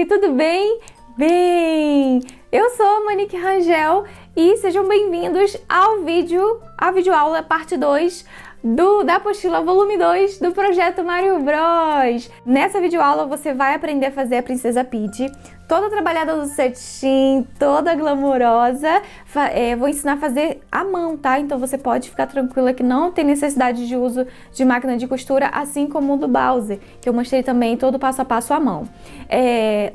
Oi, tudo bem? Bem, eu sou a Monique Rangel e sejam bem-vindos à videoaula parte 2 da apostila volume 2 do Projeto Mario Bros. Nessa videoaula você vai aprender a fazer a Princesa Peach, toda trabalhada no cetim, toda glamourosa. Vou ensinar a fazer à mão, tá? Então você pode ficar tranquila que não tem necessidade de uso de máquina de costura, assim como o do Bowser, que eu mostrei também todo passo a passo à mão.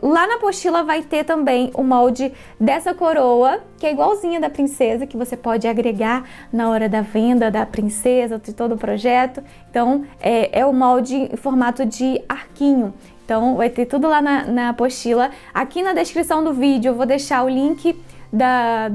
Lá na apostila vai ter também o molde dessa coroa, que é igualzinha da princesa, que você pode agregar na hora da venda da princesa, de todo o projeto. Então é o molde em formato de arquinho. Então vai ter tudo lá na apostila. Aqui na descrição do vídeo eu vou deixar o link da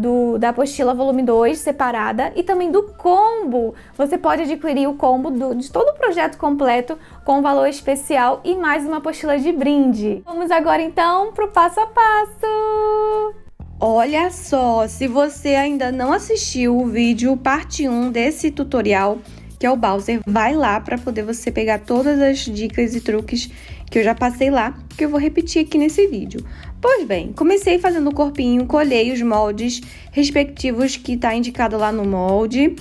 apostila volume 2 separada e também do combo. Você pode adquirir o combo de todo o projeto completo com valor especial e mais uma apostila de brinde. Vamos agora então pro passo a passo. Olha só, se você ainda não assistiu o vídeo parte 1 desse tutorial, que é o Bowser, vai lá para poder você pegar todas as dicas e truques que eu já passei lá, que eu vou repetir aqui nesse vídeo. Pois bem, comecei fazendo o corpinho, colhei os moldes respectivos que tá indicado lá no molde,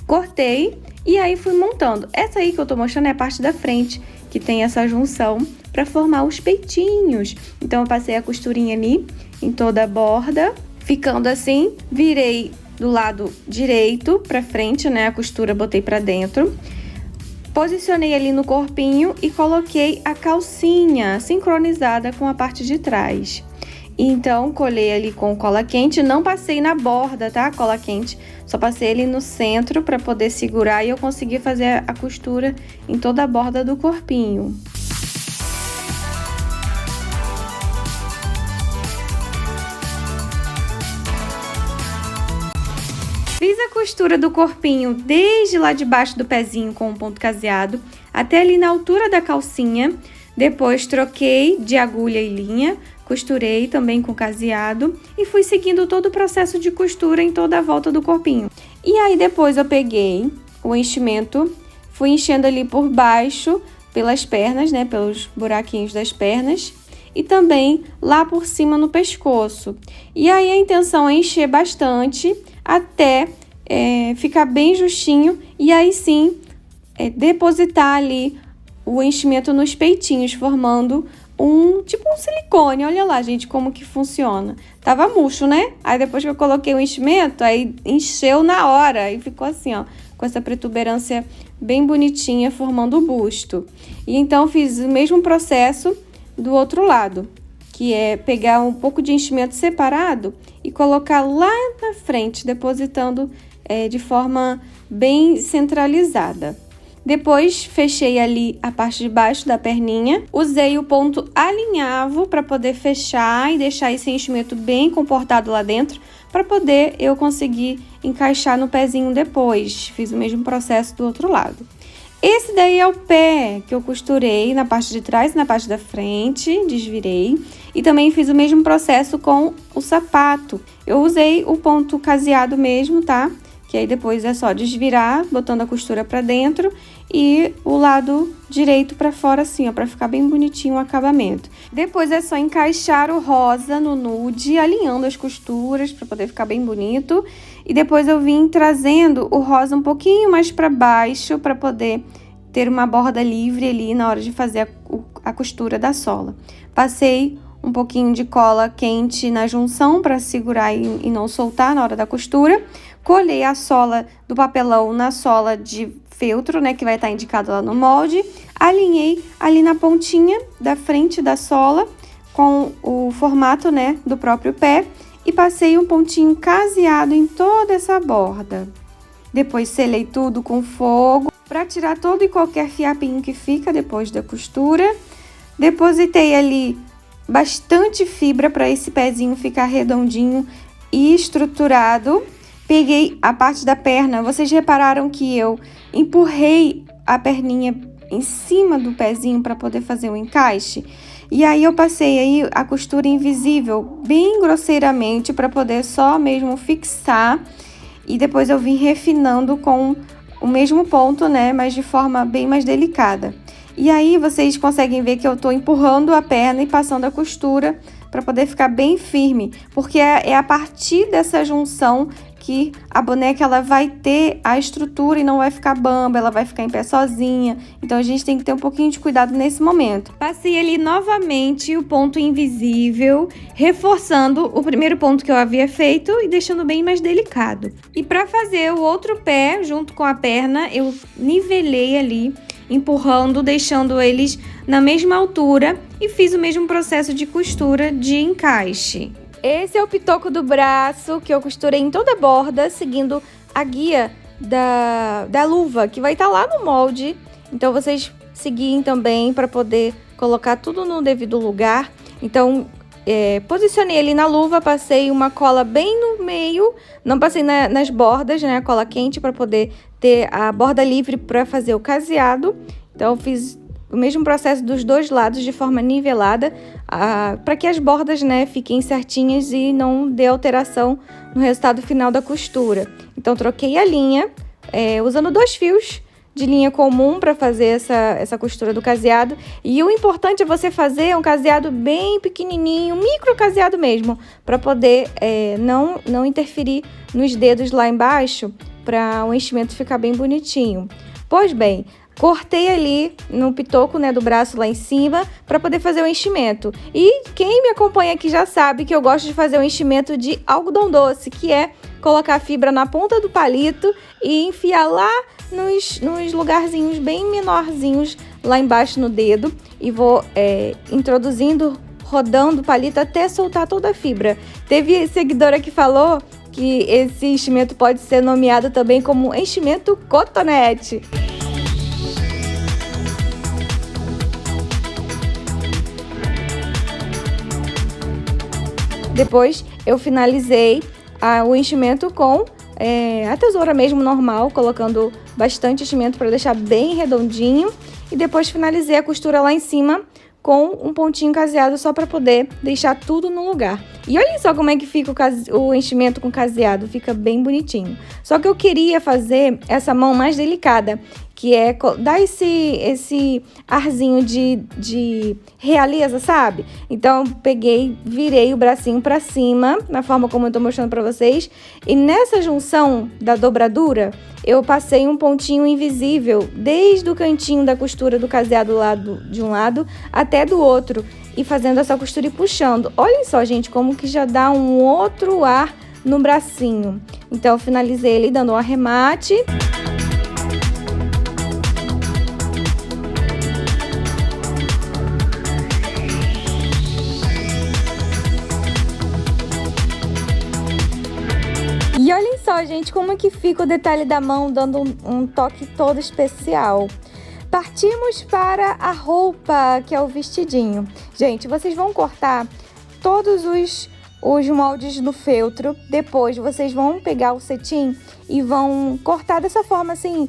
cortei e aí fui montando. Essa aí que eu tô mostrando é a parte da frente, que tem essa junção para formar os peitinhos. Então eu passei a costurinha ali em toda a borda, ficando assim, virei do lado direito para frente, né? A costura botei para dentro. Posicionei ali no corpinho e coloquei a calcinha sincronizada com a parte de trás. Então, colei ali com cola quente, não passei na borda, tá? Cola quente, só passei ali no centro para poder segurar e eu consegui fazer a costura em toda a borda do corpinho. Fiz a costura do corpinho desde lá de baixo do pezinho com um ponto caseado até ali na altura da calcinha. Depois troquei de agulha e linha, costurei também com caseado e fui seguindo todo o processo de costura em toda a volta do corpinho. E aí depois eu peguei o enchimento, fui enchendo ali por baixo, pelas pernas, né, pelos buraquinhos das pernas e também lá por cima no pescoço. E aí a intenção é encher bastante até ficar bem justinho e aí sim depositar ali o enchimento nos peitinhos, formando tipo um silicone. Olha lá, gente, como que funciona. Tava murcho, né? Aí depois que eu coloquei o enchimento, aí encheu na hora e ficou assim, ó, com essa protuberância bem bonitinha, formando o busto. E então fiz o mesmo processo do outro lado, que é pegar um pouco de enchimento separado e colocar lá na frente, depositando de forma bem centralizada. Depois, fechei ali a parte de baixo da perninha, usei o ponto alinhavo para poder fechar e deixar esse enchimento bem comportado lá dentro, para poder eu conseguir encaixar no pezinho depois. Fiz o mesmo processo do outro lado. Esse daí é o pé que eu costurei na parte de trás e na parte da frente, desvirei. E também fiz o mesmo processo com o sapato. Eu usei o ponto caseado mesmo, tá? Que aí depois é só desvirar, botando a costura pra dentro e o lado direito pra fora assim, ó, pra ficar bem bonitinho o acabamento. Depois é só encaixar o rosa no nude, alinhando as costuras pra poder ficar bem bonito. E depois eu vim trazendo o rosa um pouquinho mais pra baixo pra poder ter uma borda livre ali na hora de fazer a costura da sola. Passei um pouquinho de cola quente na junção para segurar e não soltar na hora da costura. Colei a sola do papelão na sola de feltro, né, que vai estar indicado lá no molde. Alinhei ali na pontinha da frente da sola com o formato, né, do próprio pé e passei um pontinho caseado em toda essa borda. Depois selei tudo com fogo para tirar todo e qualquer fiapinho que fica depois da costura. Depositei ali bastante fibra para esse pezinho ficar redondinho e estruturado. Peguei a parte da perna, vocês repararam que eu empurrei a perninha em cima do pezinho para poder fazer o encaixe? E aí eu passei aí a costura invisível bem grosseiramente para poder só mesmo fixar. E depois eu vim refinando com o mesmo ponto, né, mas de forma bem mais delicada. E aí vocês conseguem ver que eu tô empurrando a perna e passando a costura para poder ficar bem firme, porque é a partir dessa junção que a boneca ela vai ter a estrutura e não vai ficar bamba, ela vai ficar em pé sozinha. Então a gente tem que ter um pouquinho de cuidado nesse momento. Passei ali novamente o ponto invisível, reforçando o primeiro ponto que eu havia feito e deixando bem mais delicado. E para fazer o outro pé junto com a perna, eu nivelei ali, empurrando, deixando eles na mesma altura e fiz o mesmo processo de costura de encaixe. Esse é o pitoco do braço que eu costurei em toda a borda, seguindo a guia da luva, que vai estar lá no molde. Então, vocês seguirem também para poder colocar tudo no devido lugar. Então, posicionei ali na luva, passei uma cola bem no meio, não passei nas bordas, né? A cola quente para poder ter a borda livre para fazer o caseado. Então, eu fiz o mesmo processo dos dois lados de forma nivelada, para que as bordas, né, fiquem certinhas e não dê alteração no resultado final da costura. Então, troquei a linha, usando 2 fios de linha comum para fazer essa costura do caseado. E o importante é você fazer um caseado bem pequenininho, micro caseado mesmo, para poder não interferir nos dedos lá embaixo, para o enchimento ficar bem bonitinho. Pois bem, cortei ali no pitoco, né, do braço lá em cima para poder fazer o enchimento. E quem me acompanha aqui já sabe que eu gosto de fazer o enchimento de algodão doce, que é colocar a fibra na ponta do palito e enfiar lá nos lugarzinhos bem menorzinhos lá embaixo no dedo. E vou introduzindo, rodando o palito até soltar toda a fibra. Teve seguidora que falou que esse enchimento pode ser nomeado também como enchimento cotonete. Depois eu finalizei o enchimento com a tesoura mesmo normal, colocando bastante enchimento para deixar bem redondinho. E depois finalizei a costura lá em cima com um pontinho caseado só para poder deixar tudo no lugar. E olhem só como é que fica o enchimento com caseado, fica bem bonitinho. Só que eu queria fazer essa mão mais delicada, que é dar esse arzinho de realeza, sabe? Então, peguei, virei o bracinho pra cima, na forma como eu tô mostrando pra vocês. E nessa junção da dobradura, eu passei um pontinho invisível desde o cantinho da costura do caseado de um lado até do outro. E fazendo essa costura e puxando. Olhem só, gente, como que já dá um outro ar no bracinho. Então, eu finalizei ele dando um arremate. E olhem só, gente, como que fica o detalhe da mão, dando um toque todo especial. Partimos para a roupa, que é o vestidinho. Gente, vocês vão cortar todos os moldes no feltro. Depois, vocês vão pegar o cetim e vão cortar dessa forma, assim,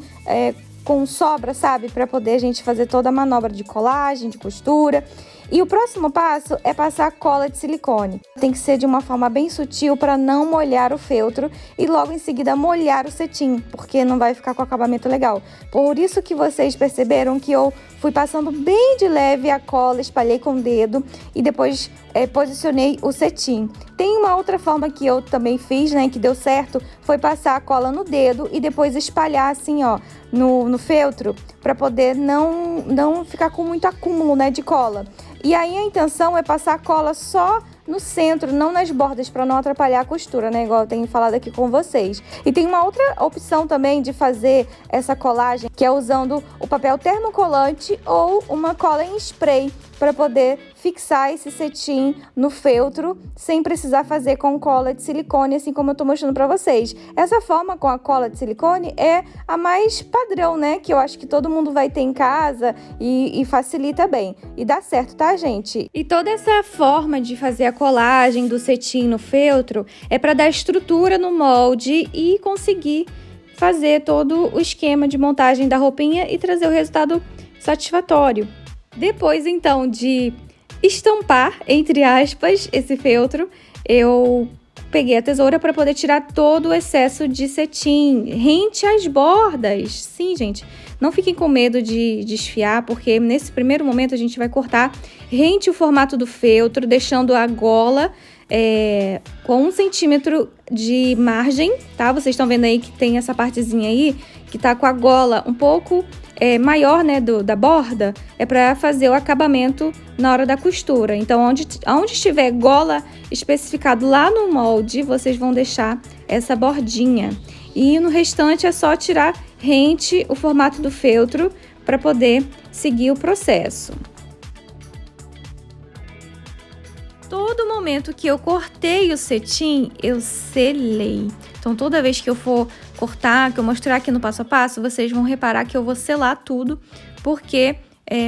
com sobra, sabe? Para poder a gente fazer toda a manobra de colagem, de costura. E o próximo passo é passar cola de silicone. Tem que ser de uma forma bem sutil para não molhar o feltro e logo em seguida molhar o cetim, porque não vai ficar com acabamento legal. Por isso que vocês perceberam que eu fui passando bem de leve a cola, espalhei com o dedo e depois posicionei o cetim. Tem uma outra forma que eu também fiz, né, que deu certo, foi passar a cola no dedo e depois espalhar assim, ó, no feltro, para poder não ficar com muito acúmulo, né, de cola. E aí a intenção é passar a cola só no centro, não nas bordas, para não atrapalhar a costura, né? Igual eu tenho falado aqui com vocês. E tem uma outra opção também de fazer essa colagem, que é usando o papel termocolante ou uma cola em spray, para poder fixar esse cetim no feltro, sem precisar fazer com cola de silicone, assim como eu tô mostrando para vocês. Essa forma com a cola de silicone é a mais padrão, né? Que eu acho que todo mundo vai ter em casa e facilita bem. E dá certo, tá, gente? E toda essa forma de fazer a colagem do cetim no feltro é para dar estrutura no molde e conseguir fazer todo o esquema de montagem da roupinha e trazer o resultado satisfatório. Depois, então, de estampar, entre aspas, esse feltro, eu peguei a tesoura para poder tirar todo o excesso de cetim. Rente as bordas. Sim, gente, não fiquem com medo de desfiar, porque nesse primeiro momento a gente vai cortar rente o formato do feltro, deixando a gola com 1 centímetro de margem, tá? Vocês estão vendo aí que tem essa partezinha aí que tá com a gola um pouco maior, né, da borda, é para fazer o acabamento na hora da costura. Então, onde estiver gola especificado lá no molde, vocês vão deixar essa bordinha. E no restante é só tirar rente o formato do feltro para poder seguir o processo. Todo momento que eu cortei o cetim, eu selei. Então, toda vez que eu for cortar, que eu mostrar aqui no passo a passo, vocês vão reparar que eu vou selar tudo, porque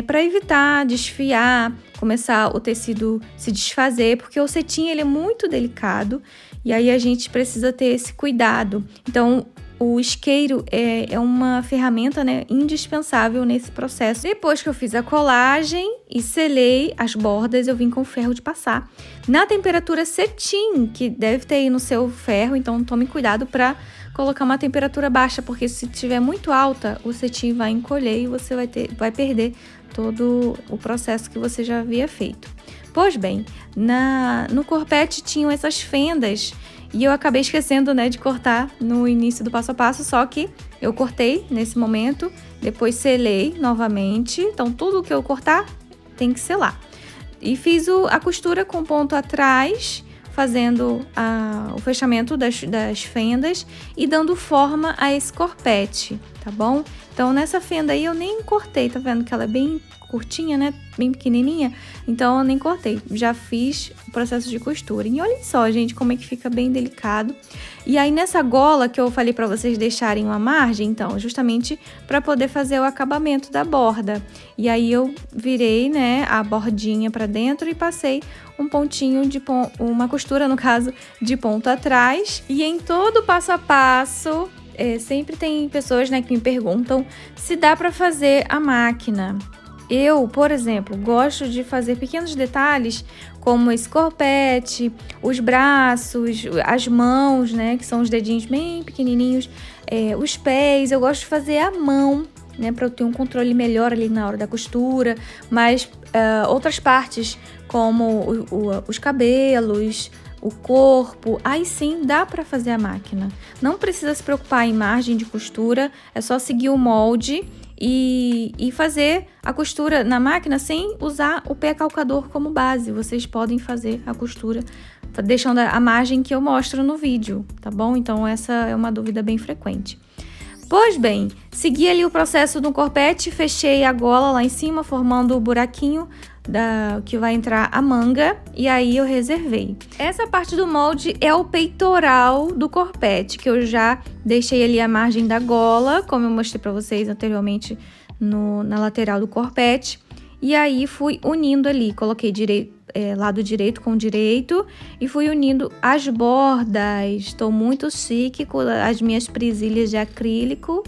para evitar desfiar, começar o tecido se desfazer, porque o cetim ele é muito delicado e aí a gente precisa ter esse cuidado. Então, o isqueiro é uma ferramenta, né, indispensável nesse processo. Depois que eu fiz a colagem e selei as bordas, eu vim com ferro de passar na temperatura cetim, que deve ter aí no seu ferro, então tome cuidado para colocar uma temperatura baixa, porque se estiver muito alta, o cetim vai encolher e você vai perder todo o processo que você já havia feito. Pois bem, no corpete tinham essas fendas e eu acabei esquecendo, né, de cortar no início do passo a passo, só que eu cortei nesse momento, depois selei novamente, então tudo que eu cortar tem que selar. E fiz a costura com ponto atrás, fazendo o fechamento das fendas e dando forma a esse corpete, tá bom? Então, nessa fenda aí eu nem cortei, tá vendo que ela é bem curtinha, né? Bem pequenininha, então eu nem cortei. Já fiz o processo de costura. E olhem só, gente, como é que fica bem delicado. E aí, nessa gola que eu falei pra vocês deixarem uma margem, então, justamente pra poder fazer o acabamento da borda. E aí, eu virei, né, a bordinha pra dentro e passei um pontinho uma costura, no caso, de ponto atrás. E em todo o passo a passo, sempre tem pessoas, né, que me perguntam se dá pra fazer a máquina. Eu, por exemplo, gosto de fazer pequenos detalhes como esse corpete, os braços, as mãos, né, que são os dedinhos bem pequenininhos, os pés. Eu gosto de fazer à mão, né, para eu ter um controle melhor ali na hora da costura, mas outras partes como os cabelos, o corpo, aí sim dá para fazer a máquina. Não precisa se preocupar em margem de costura, é só seguir o molde e fazer a costura na máquina sem usar o pé calcador como base. Vocês podem fazer a costura deixando a margem que eu mostro no vídeo, tá bom? Então essa é uma dúvida bem frequente. Pois bem, segui ali o processo do corpete, fechei a gola lá em cima, formando o buraquinho que vai entrar a manga, e aí eu reservei. Essa parte do molde é o peitoral do corpete, que eu já deixei ali a margem da gola, como eu mostrei para vocês anteriormente na lateral do corpete. E aí fui unindo ali, coloquei lado direito com direito e fui unindo as bordas. Estou muito chique com as minhas presilhas de acrílico.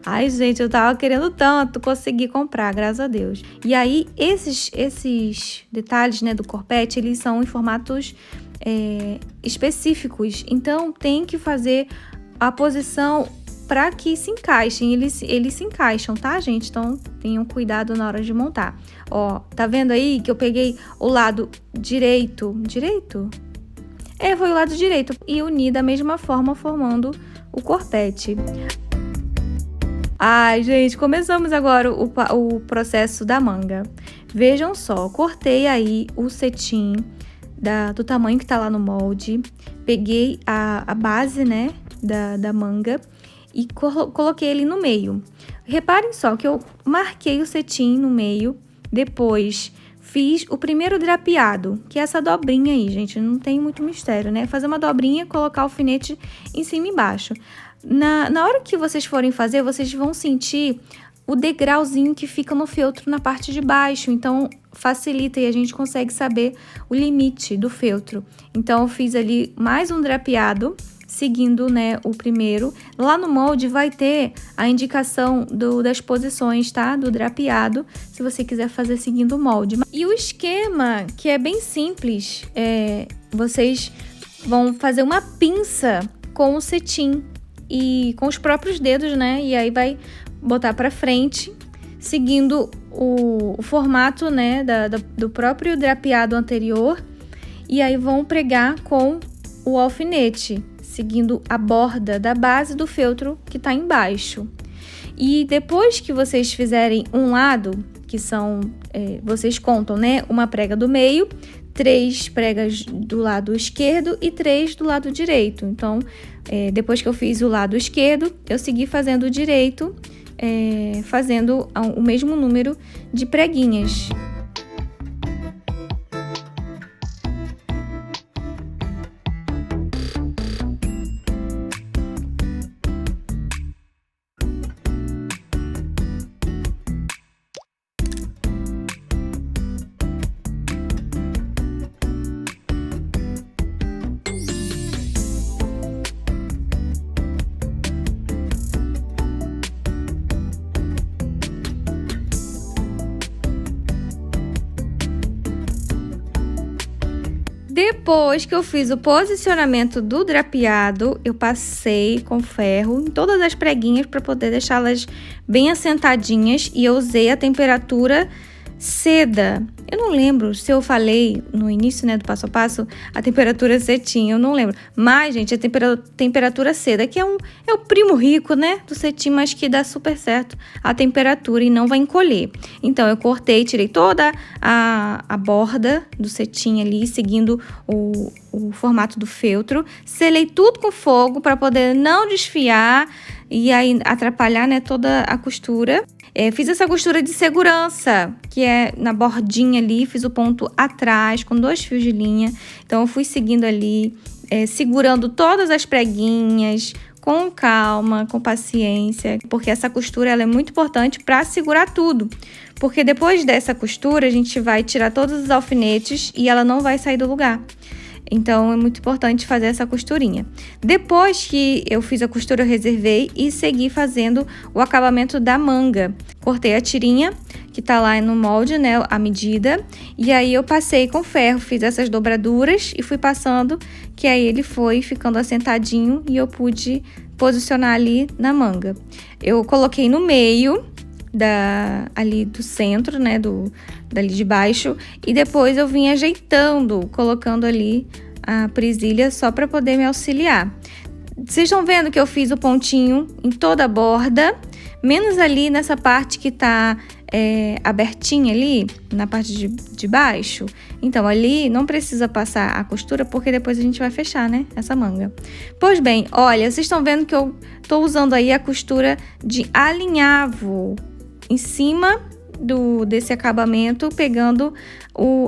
Ai, gente, eu tava querendo tanto conseguir comprar, graças a Deus. E aí, esses detalhes, né, do corpete, eles são em formatos específicos. Então, tem que fazer a posição para que se encaixem. Eles se encaixam, tá, gente? Então, tenham cuidado na hora de montar. Ó, tá vendo aí que eu peguei o lado direito? Direito? Foi o lado direito. E uni da mesma forma, formando o corpete. Ai, gente, começamos agora o processo da manga. Vejam só, cortei aí o cetim do tamanho que tá lá no molde. Peguei a base, né, da manga e coloquei ele no meio. Reparem só que eu marquei o cetim no meio, depois fiz o primeiro drapeado, que é essa dobrinha aí, gente, não tem muito mistério, né? Fazer uma dobrinha, colocar o alfinete em cima e embaixo. Na hora que vocês forem fazer, vocês vão sentir o degrauzinho que fica no feltro na parte de baixo, então facilita e a gente consegue saber o limite do feltro. Então eu fiz ali mais um drapeado, seguindo, né, o primeiro. Lá no molde vai ter a indicação das posições, tá? Do drapeado, se você quiser fazer seguindo o molde. E o esquema, que é bem simples, vocês vão fazer uma pinça com o cetim e com os próprios dedos, né? E aí vai botar pra frente, seguindo o formato, né, do próprio drapeado anterior. E aí vão pregar com o alfinete, seguindo a borda da base do feltro que tá embaixo. E depois que vocês fizerem um lado, que são, vocês contam, né, uma prega do meio, 3 pregas do lado esquerdo e 3 do lado direito. Então, depois que eu fiz o lado esquerdo, eu segui fazendo o direito, fazendo o mesmo número de preguinhas. Depois que eu fiz o posicionamento do drapeado, eu passei com ferro em todas as preguinhas para poder deixá-las bem assentadinhas, e eu usei a temperatura seda. Eu não lembro se eu falei no início, né, do passo a passo, a temperatura cetim, eu não lembro. Mas, gente, a temperatura seda, que é o primo rico, né, do cetim, mas que dá super certo a temperatura e não vai encolher. Então, eu cortei, tirei toda a borda do cetim ali, seguindo o formato do feltro. Selei tudo com fogo para poder não desfiar e aí atrapalhar, né, toda a costura. Fiz essa costura de segurança, que é na bordinha ali, fiz o ponto atrás com 2 fios de linha. Então, eu fui seguindo ali, segurando todas as preguinhas, com calma, com paciência, porque essa costura ela é muito importante para segurar tudo. Porque depois dessa costura, a gente vai tirar todos os alfinetes e ela não vai sair do lugar. Então, é muito importante fazer essa costurinha. Depois que eu fiz a costura, eu reservei e segui fazendo o acabamento da manga. Cortei a tirinha, que tá lá no molde, né, a medida. E aí, eu passei com ferro, fiz essas dobraduras e fui passando, que aí ele foi ficando assentadinho e eu pude posicionar ali na manga. Eu coloquei no meio ali do centro, né, dali de baixo, e depois eu vim ajeitando, colocando ali a presilha só para poder me auxiliar. Vocês estão vendo que eu fiz o pontinho em toda a borda, menos ali nessa parte que tá abertinha ali, na parte de baixo. Então, ali não precisa passar a costura, porque depois a gente vai fechar, né, essa manga. Pois bem, olha, vocês estão vendo que eu tô usando aí a costura de alinhavo em cima desse acabamento, pegando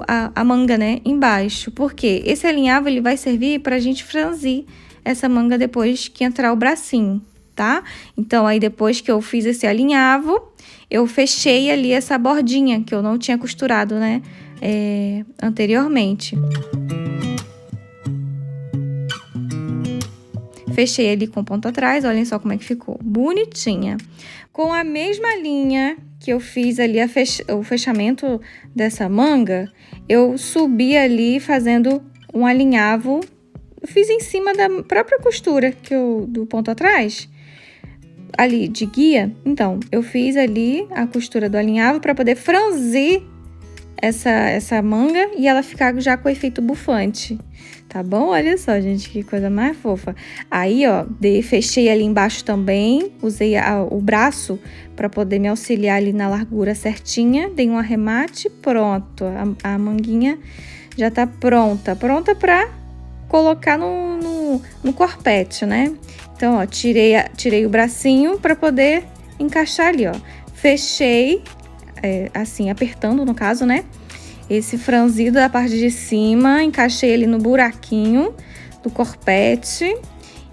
a manga, né, embaixo. Porque esse alinhavo ele vai servir pra gente franzir essa manga depois que entrar o bracinho, tá? Então, aí depois que eu fiz esse alinhavo, eu fechei ali essa bordinha que eu não tinha costurado, né, anteriormente. Fechei ali com ponto atrás, olhem só como é que ficou, bonitinha. Com a mesma linha que eu fiz ali o fechamento dessa manga, eu subi ali fazendo um alinhavo, eu fiz em cima da própria costura do ponto atrás, ali de guia. Então, eu fiz ali a costura do alinhavo para poder franzir essa manga e ela ficar já com o efeito bufante, tá bom? Olha só, gente, que coisa mais fofa. Aí, ó, fechei ali embaixo também, usei o braço para poder me auxiliar ali na largura certinha, dei um arremate, pronto. A manguinha já tá pronta para colocar no corpete, né? Então, ó, tirei o bracinho para poder encaixar ali, ó. Fechei, assim, apertando no caso, né? Esse franzido da parte de cima, encaixei ele no buraquinho do corpete.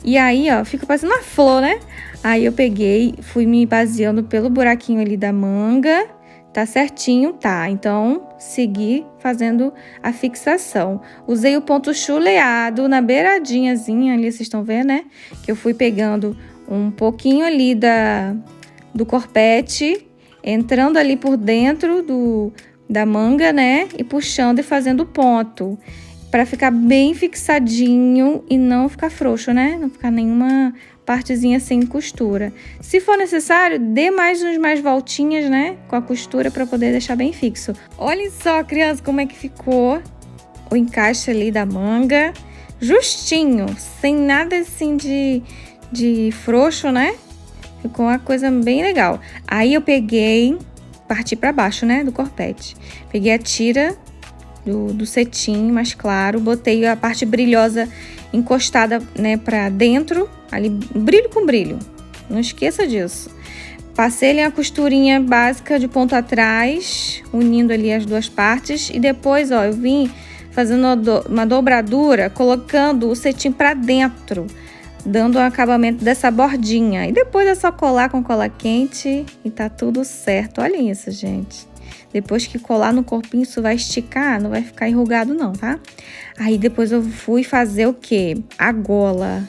E aí, ó, fica parecendo uma flor, né? Aí eu peguei, fui me baseando pelo buraquinho ali da manga. Tá certinho? Tá. Então, segui fazendo a fixação. Usei o ponto chuleado na beiradinhazinha ali, vocês estão vendo, né? Que eu fui pegando um pouquinho ali do corpete, entrando ali por dentro da manga, né? E puxando e fazendo ponto. pra ficar bem fixadinho e não ficar frouxo, né? Não ficar nenhuma partezinha sem costura. Se for necessário, dê mais voltinhas, né? Com a costura pra poder deixar bem fixo. Olhem só, criança, como é que ficou o encaixe ali da manga. Justinho, sem nada assim de frouxo, né? Ficou uma coisa bem legal. Aí eu peguei, parti pra baixo, né? Do corpete. Peguei a tira do cetim mais claro, botei a parte brilhosa encostada, né, pra dentro, ali, brilho com brilho, não esqueça disso. Passei ali a costurinha básica de ponto atrás, unindo ali as duas partes, e depois, ó, eu vim fazendo uma dobradura, colocando o cetim pra dentro, dando o acabamento dessa bordinha, e depois é só colar com cola quente e tá tudo certo. Olha isso, gente. Depois que colar no corpinho, isso vai esticar, não vai ficar enrugado não, tá? Aí depois eu fui fazer o quê? A gola.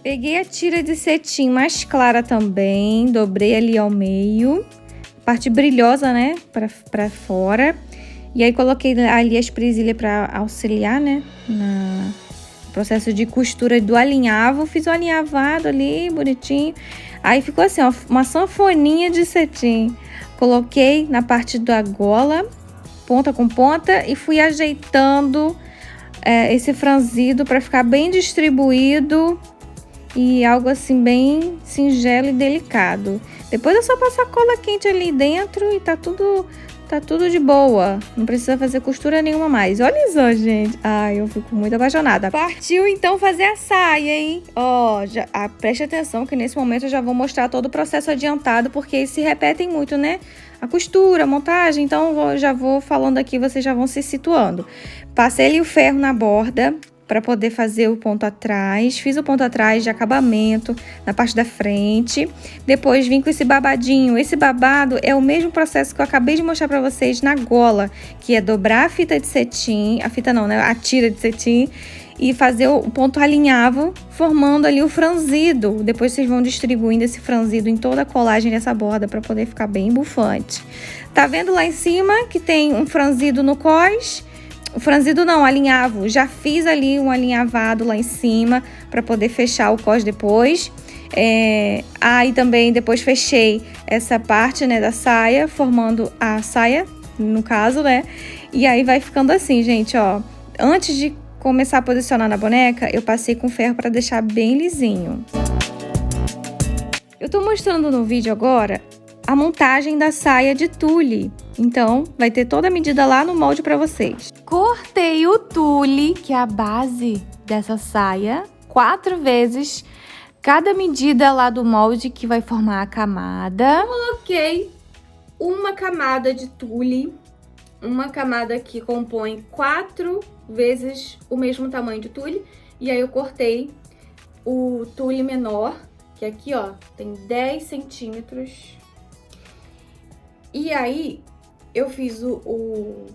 Peguei a tira de cetim mais clara também, dobrei ali ao meio, parte brilhosa, né, pra fora. E aí coloquei ali as presilhas pra auxiliar, né, no processo de costura do alinhavo. Fiz o alinhavado ali, bonitinho. Aí ficou assim, ó, uma sanfoninha de cetim. Coloquei na parte da gola, ponta com ponta, e fui ajeitando esse franzido para ficar bem distribuído e algo assim bem singelo e delicado. Depois é só passar cola quente ali dentro e tá tudo de boa. Não precisa fazer costura nenhuma mais. Olha só, gente. Ai, eu fico muito apaixonada. Partiu então fazer a saia, hein? Ó, preste atenção que nesse momento eu já vou mostrar todo o processo adiantado, porque eles se repetem muito, né? A costura, a montagem, então já vou falando aqui, vocês já vão se situando. Passei ali o ferro na borda para poder fazer o ponto atrás. Fiz o ponto atrás de acabamento na parte da frente. Depois vim com esse babadinho. Esse babado é o mesmo processo que eu acabei de mostrar para vocês na gola, que é dobrar a fita de cetim, a fita não, né? A tira de cetim, e fazer o ponto alinhavo, formando ali o franzido. Depois vocês vão distribuindo esse franzido em toda a colagem dessa borda para poder ficar bem bufante. Tá vendo lá em cima que tem um franzido no cós? O franzido não, alinhavo. Já fiz ali um alinhavado lá em cima para poder fechar o cós depois. Aí também depois fechei essa parte, né, da saia, formando a saia, no caso, né? E aí vai ficando assim, gente, ó. Antes de começar a posicionar na boneca, eu passei com ferro para deixar bem lisinho. Eu tô mostrando no vídeo agora a montagem da saia de tule. Então, vai ter toda a medida lá no molde para vocês. Cortei o tule, que é a base dessa saia, 4 vezes cada medida lá do molde que vai formar a camada. Eu coloquei uma camada de tule, uma camada que compõe 4 vezes o mesmo tamanho de tule, e aí eu cortei o tule menor, que aqui, ó, tem 10 centímetros. E aí eu fiz o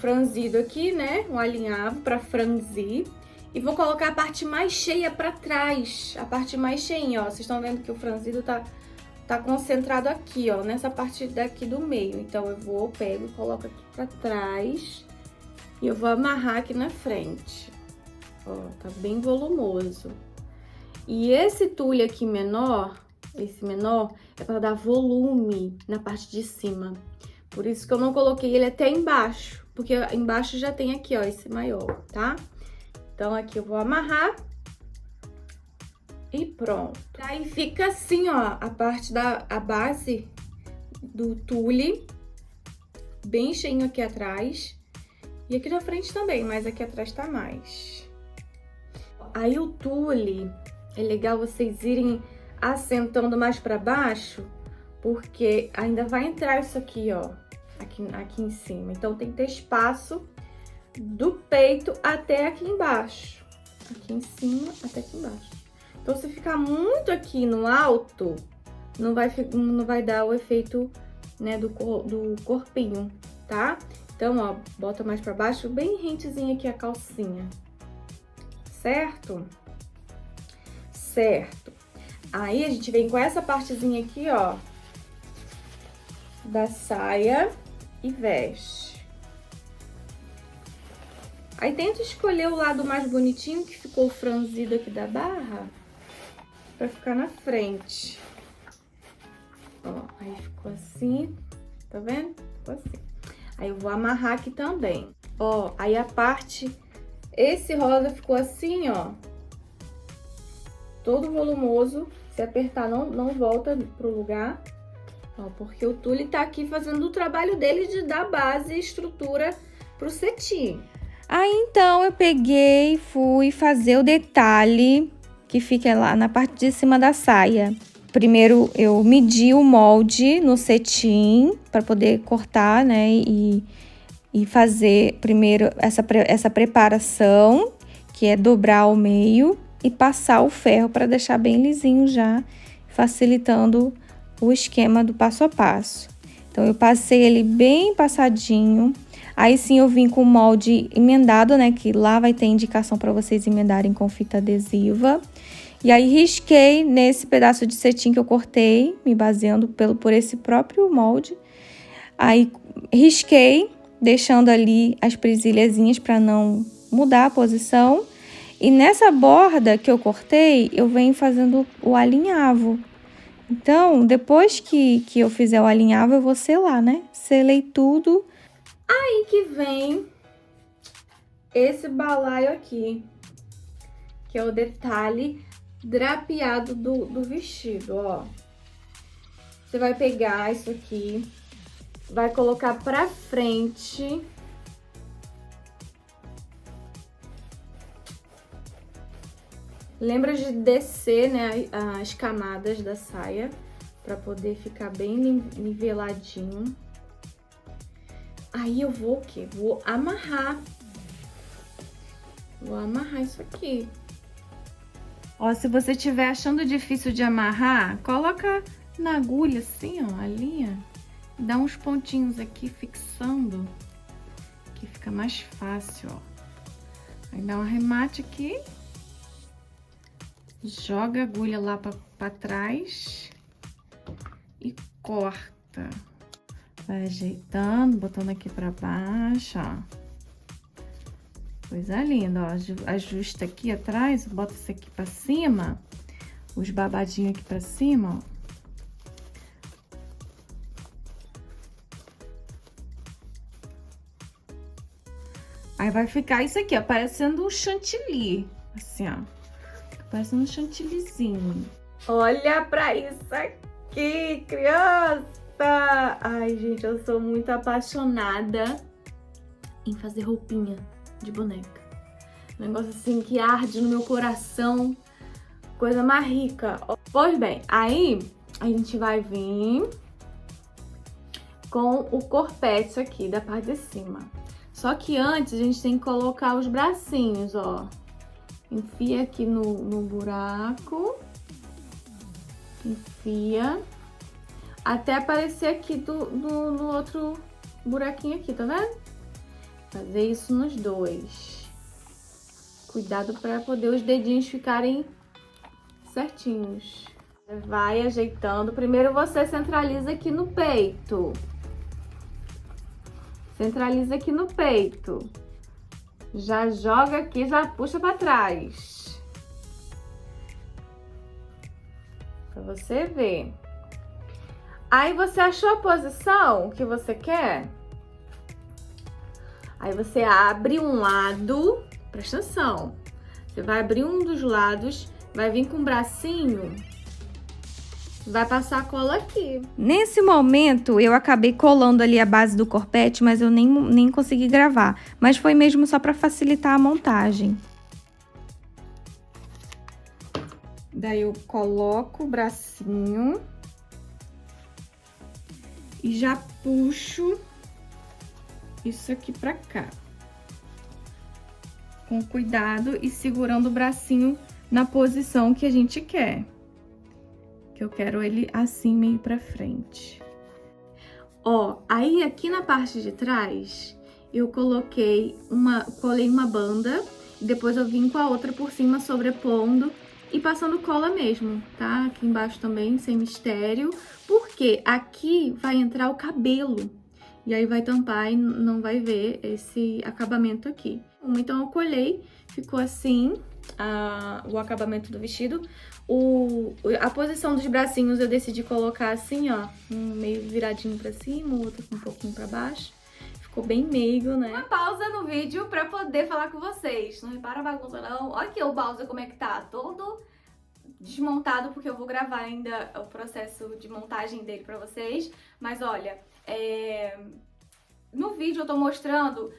franzido aqui, né, um alinhavo para franzir, e vou colocar a parte mais cheia para trás, a parte mais cheinha, ó. Vocês estão vendo que o franzido tá concentrado aqui, ó, nessa parte daqui do meio. Então eu pego e coloco aqui para trás. E eu vou amarrar aqui na frente. Ó, tá bem volumoso. E esse tule aqui menor, esse menor, é para dar volume na parte de cima. Por isso que eu não coloquei ele até embaixo, porque embaixo já tem aqui, ó, esse maior, tá? Então aqui eu vou amarrar. E pronto. Aí fica assim, ó, a parte a base do tule, bem cheinho aqui atrás. E aqui na frente também, mas aqui atrás tá mais. Aí o tule, é legal vocês irem assentando mais pra baixo, porque ainda vai entrar isso aqui, ó, aqui em cima. Então tem que ter espaço do peito até aqui embaixo. Aqui em cima até aqui embaixo. Então se ficar muito aqui no alto, não vai dar o efeito, né, do corpinho, tá? Então, ó, bota mais pra baixo, bem rentezinho aqui a calcinha. Certo? Certo. Aí, a gente vem com essa partezinha aqui, ó, da saia e veste. Aí tenta escolher o lado mais bonitinho, que ficou franzido aqui da barra, pra ficar na frente. Ó, aí ficou assim, tá vendo? Ficou assim. Aí eu vou amarrar aqui também. Ó, aí a parte... Esse rosa ficou assim, ó. Todo volumoso. Se apertar, não volta pro lugar. Ó, porque o tule tá aqui fazendo o trabalho dele de dar base e estrutura pro cetim. Aí, então, eu peguei e fui fazer o detalhe que fica lá na parte de cima da saia. Primeiro, eu medi o molde no cetim para poder cortar, né? E fazer primeiro essa preparação, que é dobrar ao meio e passar o ferro para deixar bem lisinho já, facilitando o esquema do passo a passo. Então, eu passei ele bem passadinho. Aí sim eu vim com o molde emendado, né? Que lá vai ter indicação para vocês emendarem com fita adesiva. E aí risquei nesse pedaço de cetim que eu cortei, me baseando por esse próprio molde. Aí risquei, deixando ali as presilhazinhas para não mudar a posição. E nessa borda que eu cortei, eu venho fazendo o alinhavo. Então, depois que eu fizer o alinhavo, eu vou selar, né? Selei tudo. Aí que vem esse balaio aqui, que é o detalhe drapeado do vestido, ó. Você vai pegar isso aqui, vai colocar pra frente. Lembra de descer, né, as camadas da saia, pra poder ficar bem niveladinho. Aí eu vou o quê? Vou amarrar. Vou amarrar isso aqui. Ó, se você estiver achando difícil de amarrar, coloca na agulha assim, ó, a linha. Dá uns pontinhos aqui fixando, que fica mais fácil, ó. Aí dá um arremate aqui. Joga a agulha lá pra trás e corta. Vai ajeitando, botando aqui pra baixo, ó. Coisa linda, ó. Ajusta aqui atrás, bota isso aqui pra cima. Os babadinhos aqui pra cima, ó. Aí vai ficar isso aqui, ó, parecendo um chantilly. Assim, ó. Parecendo um chantillyzinho. Olha pra isso aqui, criança! Ai, gente, eu sou muito apaixonada em fazer roupinha de boneca. Um negócio assim que arde no meu coração. Coisa mais rica. Pois bem, aí a gente vai vir com o corpete aqui da parte de cima. Só que antes a gente tem que colocar os bracinhos, ó. Enfia aqui no buraco. Enfia. Até aparecer aqui no outro buraquinho aqui, tá vendo? Fazer isso nos dois. Cuidado para poder os dedinhos ficarem certinhos. Vai ajeitando. Primeiro você centraliza aqui no peito. Centraliza aqui no peito. Já joga aqui, já puxa para trás. Pra você ver. Aí você achou a posição que você quer? Aí você abre um lado, presta atenção. Você vai abrir um dos lados, vai vir com o bracinho, vai passar a cola aqui. Nesse momento, eu acabei colando ali a base do corpete, mas eu nem consegui gravar. Mas foi mesmo só para facilitar a montagem. Daí eu coloco o bracinho e já puxo isso aqui pra cá. Com cuidado e segurando o bracinho na posição que a gente quer. Que eu quero ele assim, meio pra frente. Ó, aí aqui na parte de trás, eu colei uma banda, e depois eu vim com a outra por cima, sobrepondo e passando cola mesmo, tá? Aqui embaixo também, sem mistério, porque aqui vai entrar o cabelo, e aí vai tampar e não vai ver esse acabamento aqui. Então eu colhei, ficou assim o acabamento do vestido. A posição dos bracinhos eu decidi colocar assim, ó, um meio viradinho pra cima, o outro um pouquinho pra baixo. Ficou bem meigo, né? Uma pausa no vídeo pra poder falar com vocês. Não repara a bagunça não. Olha aqui o Bowser como é que tá, todo desmontado, porque eu vou gravar ainda o processo de montagem dele pra vocês. Mas olha, no vídeo eu tô mostrando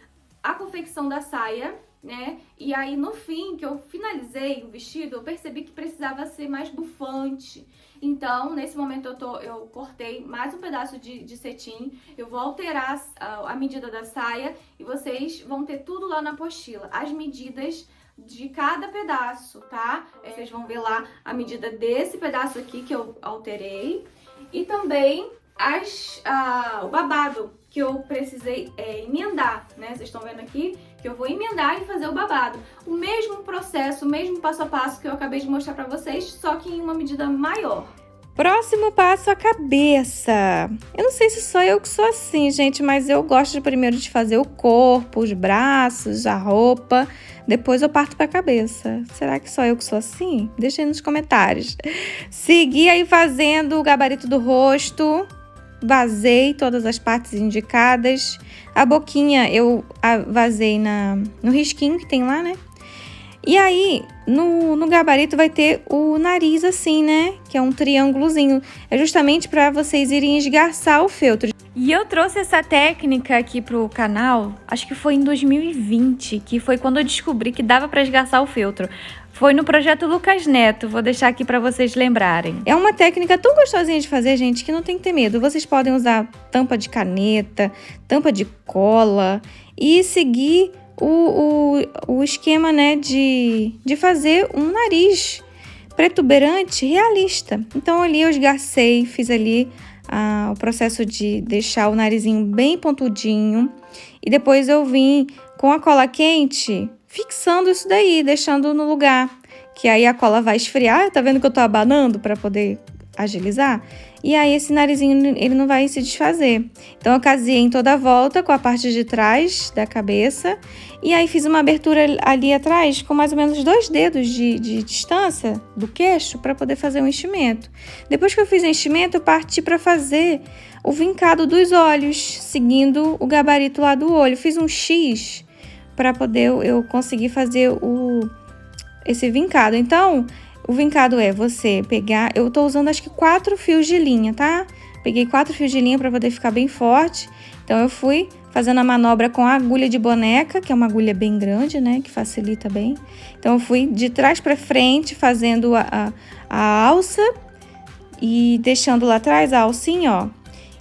a confecção da saia, né? E aí no fim, que eu finalizei o vestido, eu percebi que precisava ser mais bufante. Então, nesse momento eu cortei mais um pedaço de cetim. Eu vou alterar a medida da saia e vocês vão ter tudo lá na apostila. As medidas de cada pedaço, tá? Vocês vão ver lá a medida desse pedaço aqui que eu alterei. E também o babado que eu precisei emendar, né? Vocês estão vendo aqui que eu vou emendar e fazer o babado. O mesmo processo, o mesmo passo a passo que eu acabei de mostrar pra vocês, só que em uma medida maior. Próximo passo, a cabeça. Eu não sei se sou eu que sou assim, gente, mas eu gosto primeiro de fazer o corpo, os braços, a roupa, depois eu parto pra cabeça. Será que sou eu que sou assim? Deixa aí nos comentários. Segui aí fazendo o gabarito do rosto. Vazei todas as partes indicadas. A boquinha eu vazei no risquinho que tem lá, né? E aí, no gabarito vai ter o nariz assim, né? Que é um triângulozinho. É justamente para vocês irem esgarçar o feltro. E eu trouxe essa técnica aqui pro canal, acho que foi em 2020, que foi quando eu descobri que dava para esgarçar o feltro. Foi no projeto Lucas Neto, vou deixar aqui para vocês lembrarem. É uma técnica tão gostosinha de fazer, gente, que não tem que ter medo. Vocês podem usar tampa de caneta, tampa de cola e seguir o esquema, né, de fazer um nariz protuberante realista. Então ali eu esgarcei, fiz ali o processo de deixar o narizinho bem pontudinho e depois eu vim com a cola quente fixando isso daí, deixando no lugar, que aí a cola vai esfriar. Tá vendo que eu tô abanando para poder agilizar? E aí esse narizinho ele não vai se desfazer. Então eu casei em toda a volta com a parte de trás da cabeça e aí fiz uma abertura ali atrás com mais ou menos 2 dedos de distância do queixo para poder fazer um enchimento. Depois que eu fiz o enchimento, eu parti para fazer o vincado dos olhos, seguindo o gabarito lá do olho. Fiz um X para poder eu conseguir fazer esse vincado. Então, o vincado é você pegar... Eu tô usando acho que 4 fios de linha, tá? Peguei 4 fios de linha para poder ficar bem forte. Então, eu fui fazendo a manobra com a agulha de boneca, que é uma agulha bem grande, né? Que facilita bem. Então, eu fui de trás para frente fazendo a alça e deixando lá atrás a alcinha, ó.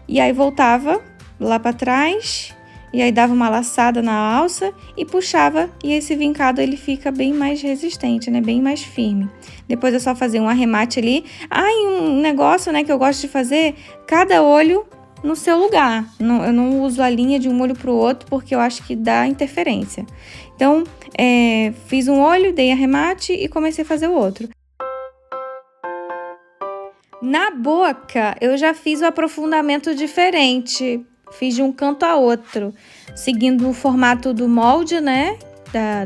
E aí, voltava lá para trás... E aí dava uma laçada na alça e puxava, e esse vincado ele fica bem mais resistente, né? Bem mais firme. Depois é só fazer um arremate ali. E um negócio, né, que eu gosto de fazer, cada olho no seu lugar. Eu não uso a linha de um olho pro outro porque eu acho que dá interferência. Então, fiz um olho, dei arremate e comecei a fazer o outro. Na boca, eu já fiz o aprofundamento diferente. Fiz de um canto a outro, seguindo o formato do molde, né?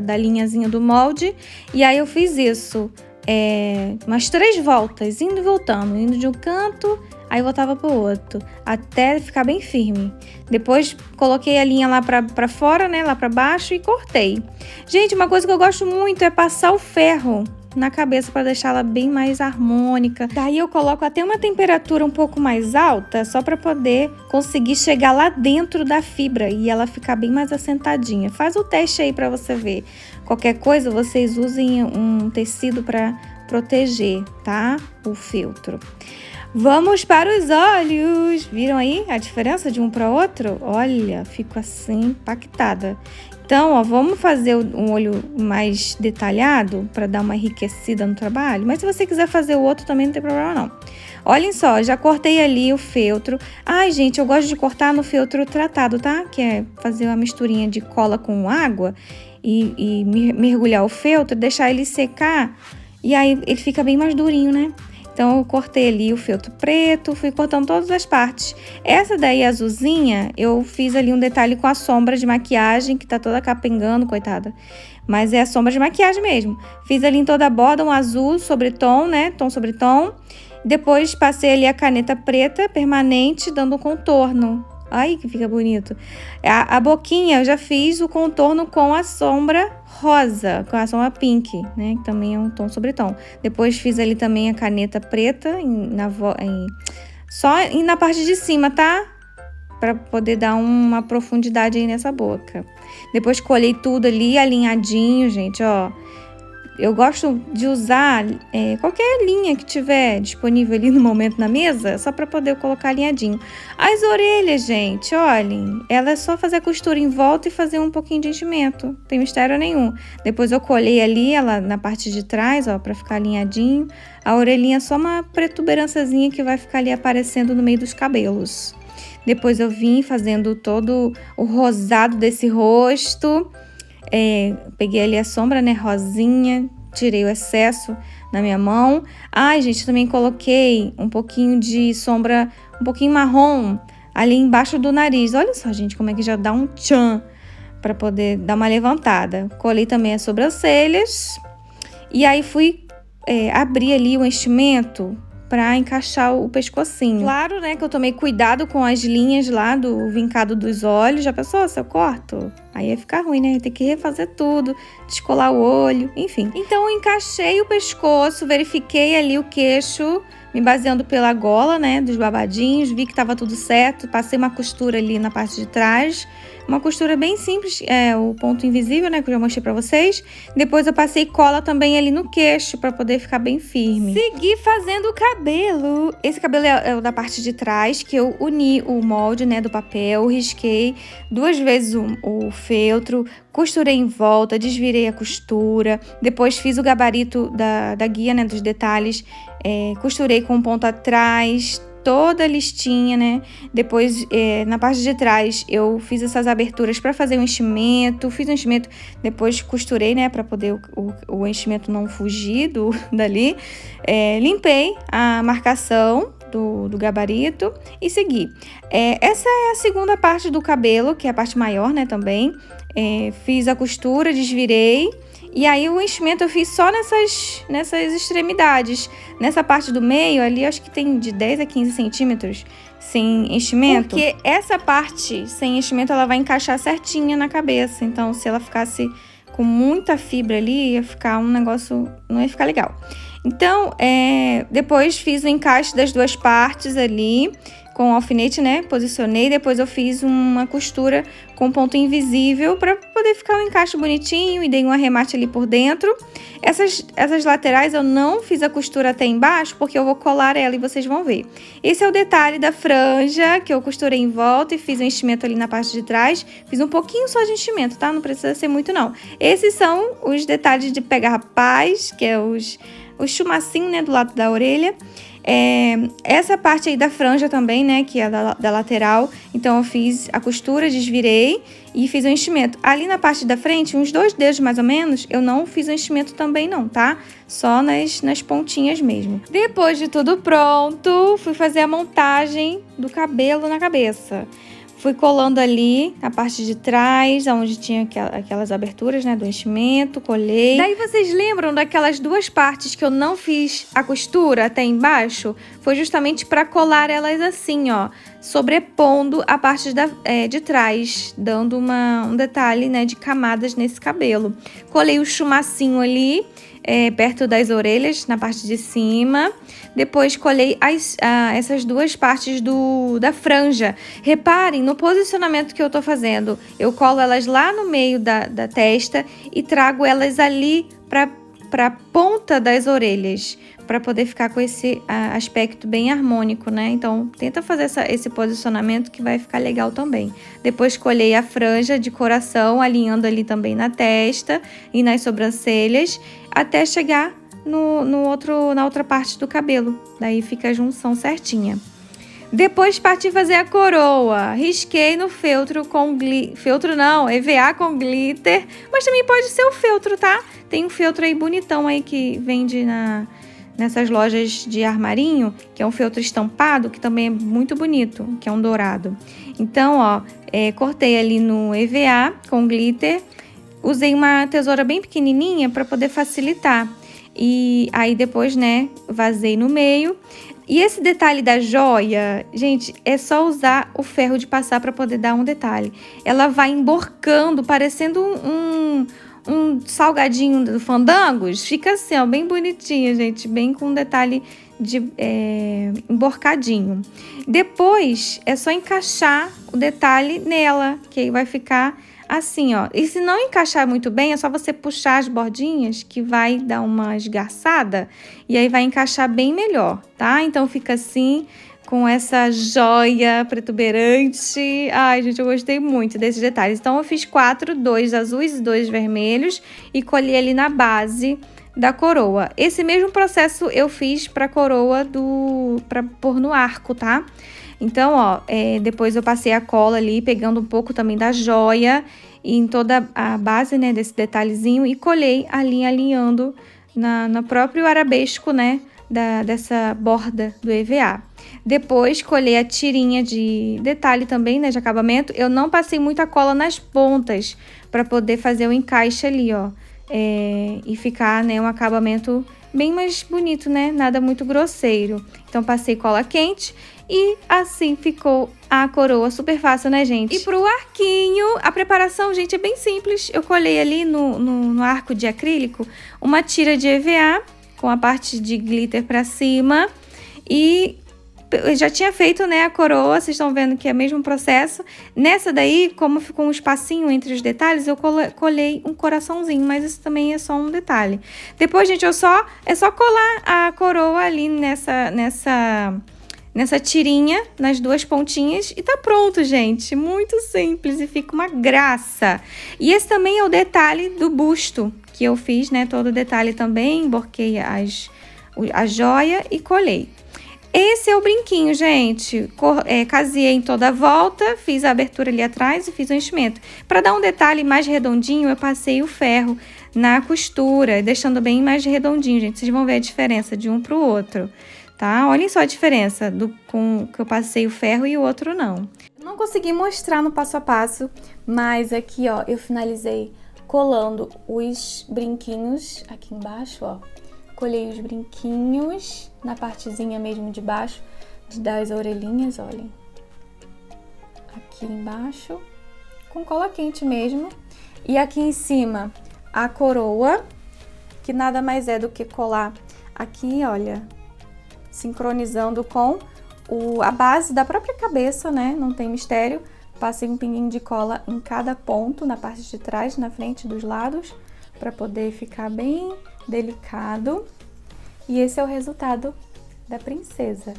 Da linhazinha do molde. E aí eu fiz isso umas 3 voltas, indo e voltando. Indo de um canto, aí voltava pro outro, até ficar bem firme. Depois coloquei a linha lá pra fora, né? Lá pra baixo e cortei. Gente, uma coisa que eu gosto muito é passar o ferro na cabeça para deixá-la bem mais harmônica. Daí eu coloco até uma temperatura um pouco mais alta, só para poder conseguir chegar lá dentro da fibra e ela ficar bem mais assentadinha. Faz o teste aí para você ver. Qualquer coisa, vocês usem um tecido para proteger, tá? O feltro. Vamos para os olhos. Viram aí a diferença de um para outro? Olha, fico assim impactada. Então, ó, vamos fazer um olho mais detalhado para dar uma enriquecida no trabalho. Mas se você quiser fazer o outro também não tem problema não. Olhem só, já cortei ali o feltro. Ai, gente, eu gosto de cortar no feltro tratado, tá? Que é fazer uma misturinha de cola com água e mergulhar o feltro, deixar ele secar. E aí ele fica bem mais durinho, né? Então, eu cortei ali o feltro preto, fui cortando todas as partes. Essa daí, azulzinha, eu fiz ali um detalhe com a sombra de maquiagem, que tá toda capengando, coitada. Mas é a sombra de maquiagem mesmo. Fiz ali em toda a borda um azul sobre tom, né? Tom sobre tom. Depois, passei ali a caneta preta permanente, dando um contorno. Ai, que fica bonito. A boquinha, eu já fiz o contorno com a sombra rosa, com a sombra pink, né? Que também é um tom sobre tom. Depois fiz ali também a caneta preta só na parte de cima, tá? Pra poder dar uma profundidade aí nessa boca. Depois colei tudo ali alinhadinho, gente, ó. Eu gosto de usar qualquer linha que tiver disponível ali no momento na mesa, só para poder colocar alinhadinho. As orelhas, gente, olhem, ela é só fazer a costura em volta e fazer um pouquinho de enchimento, não tem mistério nenhum. Depois eu colei ali ela na parte de trás, ó, para ficar alinhadinho. A orelhinha é só uma protuberânciazinha que vai ficar ali aparecendo no meio dos cabelos. Depois eu vim fazendo todo o rosado desse rosto. Peguei ali a sombra, né, rosinha, tirei o excesso na minha mão. Ai, gente, também coloquei um pouquinho de sombra, um pouquinho marrom ali embaixo do nariz. Olha só, gente, como é que já dá um tchan para poder dar uma levantada. Colei também as sobrancelhas e aí fui abrir ali o enchimento para encaixar o pescocinho. Claro, né, que eu tomei cuidado com as linhas lá do vincado dos olhos. Já pensou se eu corto? Aí ia ficar ruim, né? Tem que refazer tudo, descolar o olho, enfim. Então, eu encaixei o pescoço, verifiquei ali o queixo, me baseando pela gola, né, dos babadinhos. Vi que tava tudo certo, passei uma costura ali na parte de trás. Uma costura bem simples, o ponto invisível, né, que eu já mostrei pra vocês. Depois eu passei cola também ali no queixo, pra poder ficar bem firme. Segui fazendo o cabelo. Esse cabelo é o da parte de trás, que eu uni o molde, né, do papel, risquei 2 vezes o feltro, costurei em volta, desvirei a costura. Depois fiz o gabarito da guia, né, dos detalhes, costurei com ponto atrás, toda listinha, né? Depois, na parte de trás, eu fiz essas aberturas para fazer o enchimento. Fiz o enchimento, depois costurei, né? Para poder o enchimento não fugir dali. Limpei a marcação do gabarito e segui. Essa é a segunda parte do cabelo, que é a parte maior, né? Também. Fiz a costura, desvirei. E aí o enchimento eu fiz só nessas extremidades. Nessa parte do meio ali, acho que tem de 10 a 15 centímetros sem enchimento. Porque essa parte sem enchimento, ela vai encaixar certinha na cabeça. Então, se ela ficasse com muita fibra ali, ia ficar um negócio, não ia ficar legal. Então, depois fiz o encaixe das duas partes ali, com o alfinete, né? Posicionei, depois eu fiz uma costura com ponto invisível para poder ficar um encaixe bonitinho e dei um arremate ali por dentro. Essas laterais eu não fiz a costura até embaixo porque eu vou colar ela e vocês vão ver. Esse é o detalhe da franja que eu costurei em volta e fiz um enchimento ali na parte de trás. Fiz um pouquinho só de enchimento, tá? Não precisa ser muito não. Esses são os detalhes de pegar rapaz, que é o chumacinho, né, do lado da orelha. Essa parte aí da franja também, né, que é da lateral, então eu fiz a costura, desvirei e fiz o enchimento. Ali na parte da frente, uns 2 dedos mais ou menos, eu não fiz o enchimento também não, tá? Só nas pontinhas mesmo. Depois de tudo pronto, fui fazer a montagem do cabelo na cabeça. Fui colando ali a parte de trás, onde tinha aquelas aberturas, né, do enchimento, colei. Daí vocês lembram daquelas 2 partes que eu não fiz a costura até embaixo? Foi justamente para colar elas assim, ó, sobrepondo a parte de trás, dando um detalhe, né, de camadas nesse cabelo. Colei o chumacinho ali, perto das orelhas, na parte de cima. Depois colei essas 2 partes da franja. Reparem no posicionamento que eu tô fazendo. Eu colo elas lá no meio da testa e trago elas ali pra ponta das orelhas, para poder ficar com esse aspecto bem harmônico, né? Então, tenta fazer esse posicionamento que vai ficar legal também. Depois colei a franja de coração, alinhando ali também na testa e nas sobrancelhas, até chegar na outra parte do cabelo. Daí fica a junção certinha. Depois parti fazer a coroa. Risquei no feltro com feltro não, EVA com glitter, mas também pode ser o feltro, tá? Tem um feltro aí bonitão aí que vende nessas lojas de armarinho, que é um feltro estampado, que também é muito bonito, que é um dourado. Então, ó, cortei ali no EVA com glitter, usei uma tesoura bem pequenininha para poder facilitar. E aí depois, né, vazei no meio. E esse detalhe da joia, gente, é só usar o ferro de passar para poder dar um detalhe. Ela vai emborcando, parecendo um salgadinho do Fandangos. Fica assim, ó, bem bonitinha, gente, bem com um detalhe de emborcadinho. Depois é só encaixar o detalhe nela, que aí vai ficar assim, ó. E se não encaixar muito bem, é só você puxar as bordinhas, que vai dar uma esgarçada, e aí vai encaixar bem melhor, tá? Então fica assim, com essa joia protuberante. Ai, gente, eu gostei muito desses detalhes. Então eu fiz 4, 2 azuis e 2 vermelhos, e colhi ali na base da coroa. Esse mesmo processo eu fiz pra coroa pra pôr no arco, tá? Então, ó, depois eu passei a cola ali, pegando um pouco também da joia e em toda a base, né, desse detalhezinho, e colei ali, alinhando no próprio arabesco, né, dessa borda do EVA. Depois colei a tirinha de detalhe também, né, de acabamento. Eu não passei muita cola nas pontas para poder fazer o encaixe ali, ó, e ficar, né, um acabamento bem mais bonito, né, nada muito grosseiro. Então passei cola quente. E assim ficou a coroa, super fácil, né, gente? E pro arquinho, a preparação, gente, é bem simples. Eu colei ali no arco de acrílico uma tira de EVA com a parte de glitter pra cima. E eu já tinha feito, né, a coroa, vocês estão vendo que é o mesmo processo. Nessa daí, como ficou um espacinho entre os detalhes, eu colei um coraçãozinho, mas isso também é só um detalhe. Depois, gente, é só colar a coroa ali nessa tirinha, nas duas pontinhas, e tá pronto, gente. Muito simples e fica uma graça. E esse também é o detalhe do busto, que eu fiz, né, todo o detalhe também, emborquei a joia e colei. Esse é o brinquinho, gente. Caseei em toda a volta, fiz a abertura ali atrás e fiz o enchimento. Para dar um detalhe mais redondinho, eu passei o ferro na costura, deixando bem mais redondinho, gente. Vocês vão ver a diferença de um pro outro. Tá? Olhem só a diferença com que eu passei o ferro e o outro não. Não consegui mostrar no passo a passo, mas aqui, ó, eu finalizei colando os brinquinhos aqui embaixo, ó. Colei os brinquinhos na partezinha mesmo de baixo das orelhinhas, olhem. Aqui embaixo, com cola quente mesmo. E aqui em cima, a coroa, que nada mais é do que colar aqui, olha, sincronizando com a base da própria cabeça, né? Não tem mistério. Passei um pinguinho de cola em cada ponto, na parte de trás, na frente, dos lados, para poder ficar bem delicado. E esse é o resultado da princesa.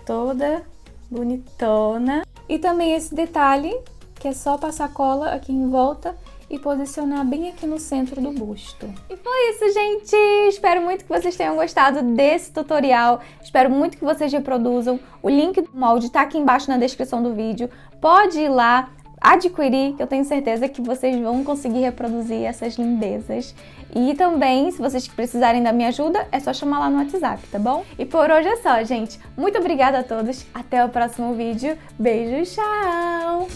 Toda bonitona. E também esse detalhe, que é só passar cola aqui em volta e posicionar bem aqui no centro do busto. E foi isso, gente! Espero muito que vocês tenham gostado desse tutorial. Espero muito que vocês reproduzam. O link do molde tá aqui embaixo na descrição do vídeo. Pode ir lá, adquirir, que eu tenho certeza que vocês vão conseguir reproduzir essas lindezas. E também, se vocês precisarem da minha ajuda, é só chamar lá no WhatsApp, tá bom? E por hoje é só, gente. Muito obrigada a todos. Até o próximo vídeo. Beijo, tchau!